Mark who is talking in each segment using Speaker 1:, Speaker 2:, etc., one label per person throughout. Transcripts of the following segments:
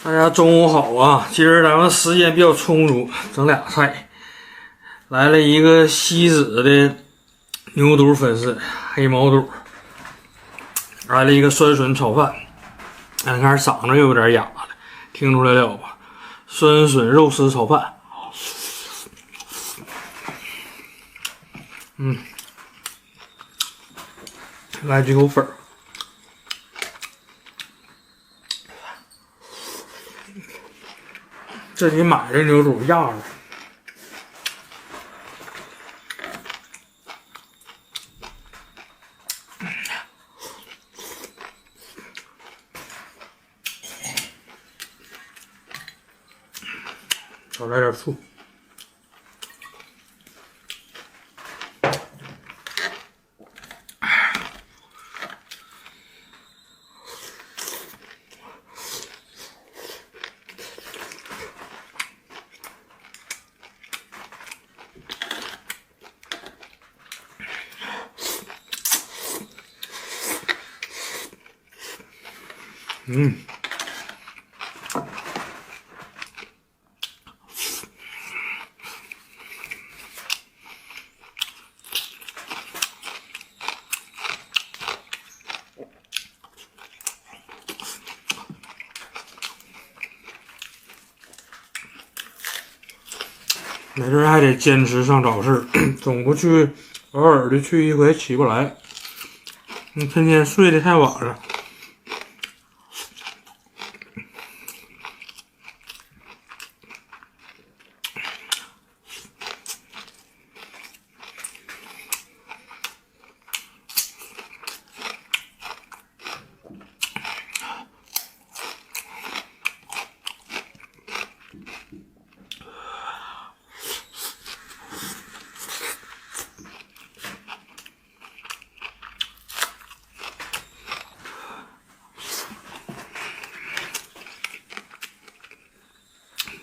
Speaker 1: 大家中午好啊！今儿咱们时间比较充足，整俩菜，来了一个西子的牛肚粉丝，黑毛肚，来了一个酸笋炒饭。看嗓子有点哑了，听出来了吧？酸笋肉丝炒饭，来几口粉儿。这里买的牛肚压了，少来点醋。没事还得坚持上早市，总不去偶尔的去一回起不来。你天天睡得太晚了。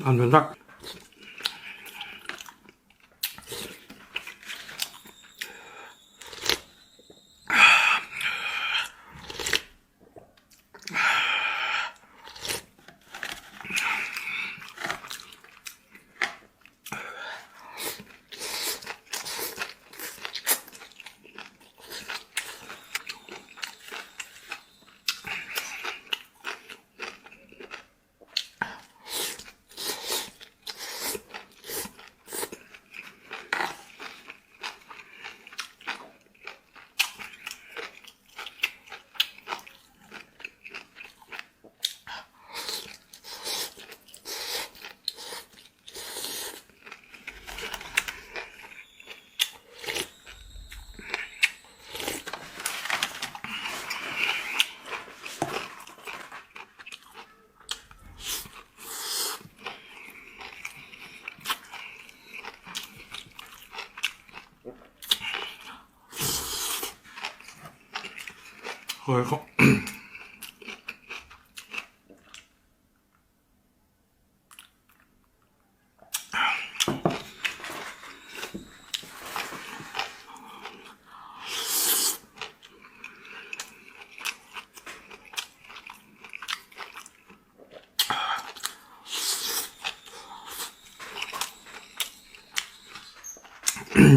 Speaker 1: 鹌鹑蛋，喝一口。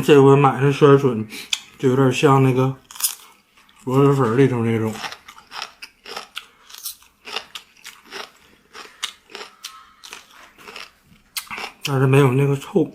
Speaker 1: 这回买的酸笋就有点像那个螺蛳粉里头那种，但是没有那个臭。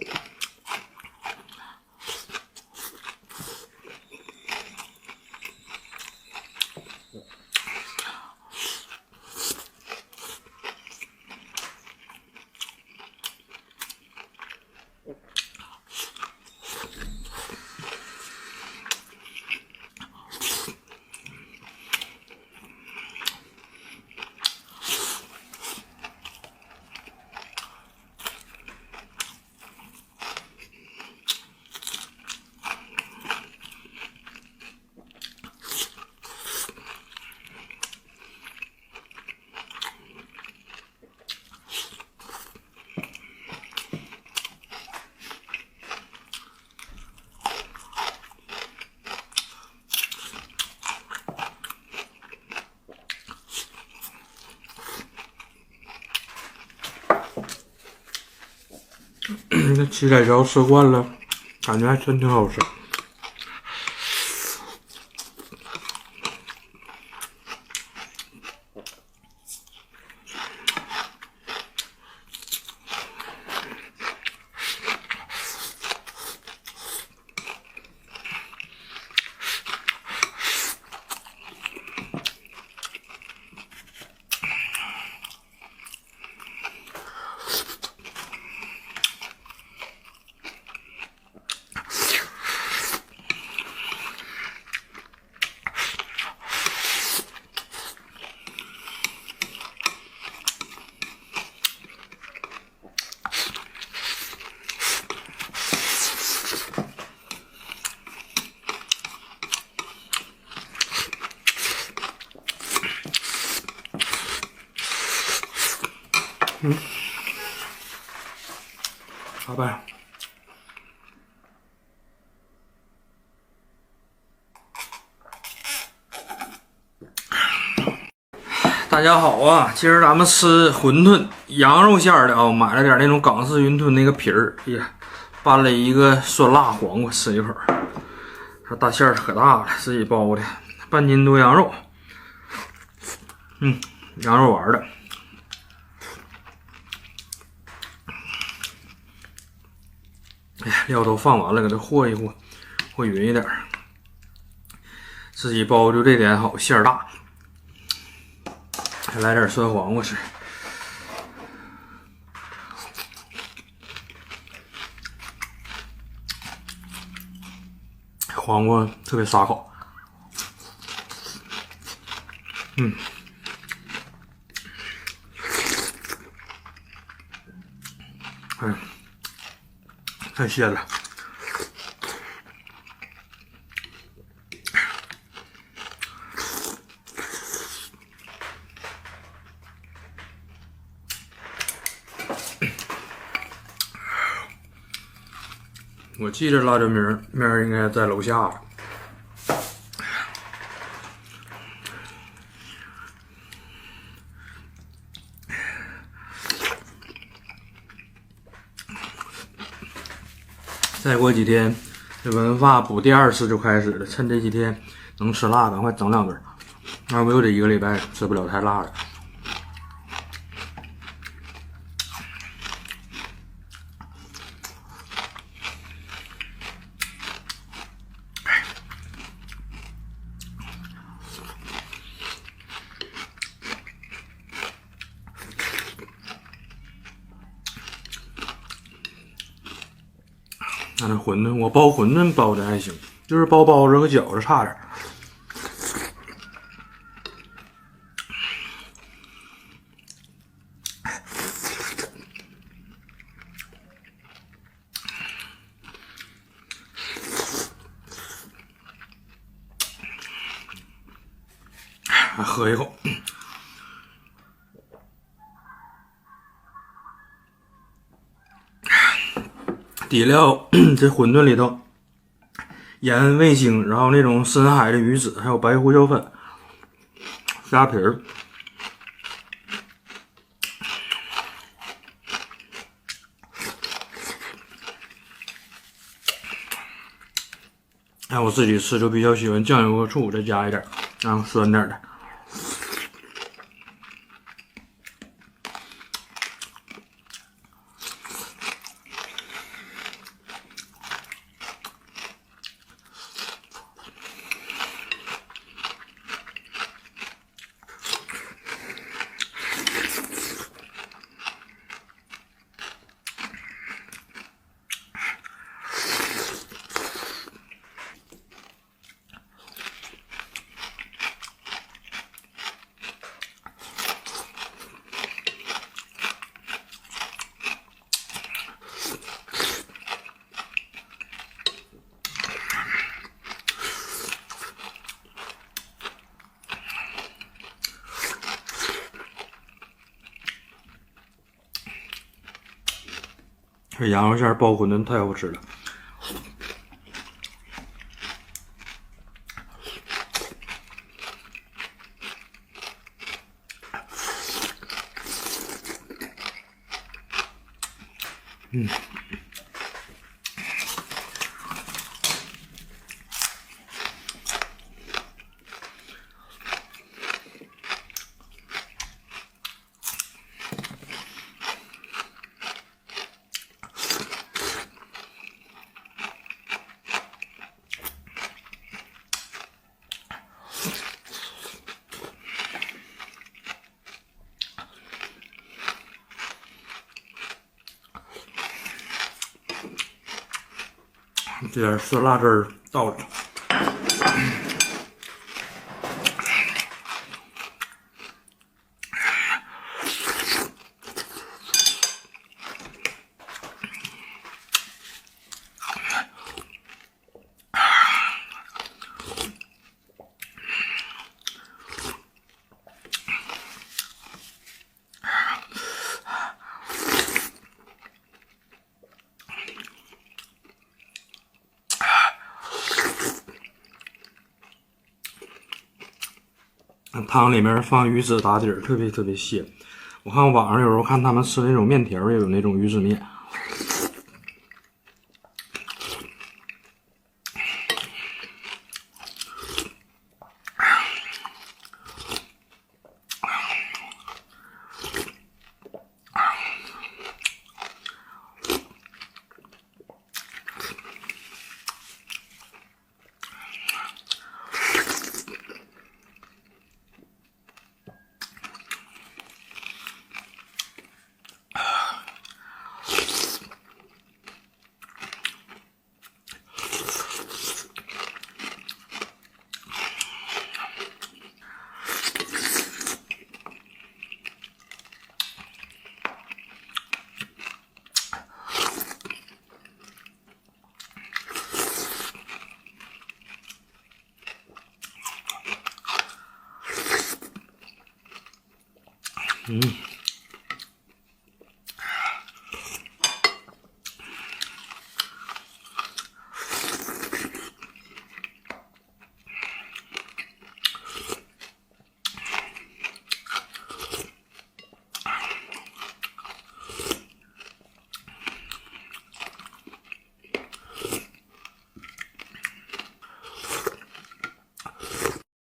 Speaker 1: 这七彩椒吃惯了，感觉还真挺好吃。好吧。大家好啊！今儿咱们吃馄饨，羊肉馅儿的啊，买了点那种港式云吞那个皮儿，呀，拌了一个酸辣黄瓜，吃一口。这大馅儿可大了，自己包的，半斤多羊肉，羊肉丸的。哎呀，料都放完了，给它和一和，和匀一点。自己包就这点好，馅儿大。再来点酸黄瓜吃。黄瓜特别沙口。太鲜了。我记着辣椒面应该在楼下了。再过几天，这文化补第2次就开始了。趁这几天能吃辣，赶快整2根，要不又得1个礼拜吃不了太辣的。那馄饨，我包馄饨包的还行，就是包包子和饺子差点。喝一口。底料这馄饨里头，盐、味精，然后那种深海的鱼籽，还有白胡椒粉、虾皮儿。我自己吃就比较喜欢酱油和醋，再加一点，然后酸点的。这羊肉馅包馄饨太好吃了。这点酸辣汁儿倒里。汤里面放鱼汁打底儿，特别特别鲜。我看网上有时候看他们吃那种面条，也有那种鱼子面。嗯。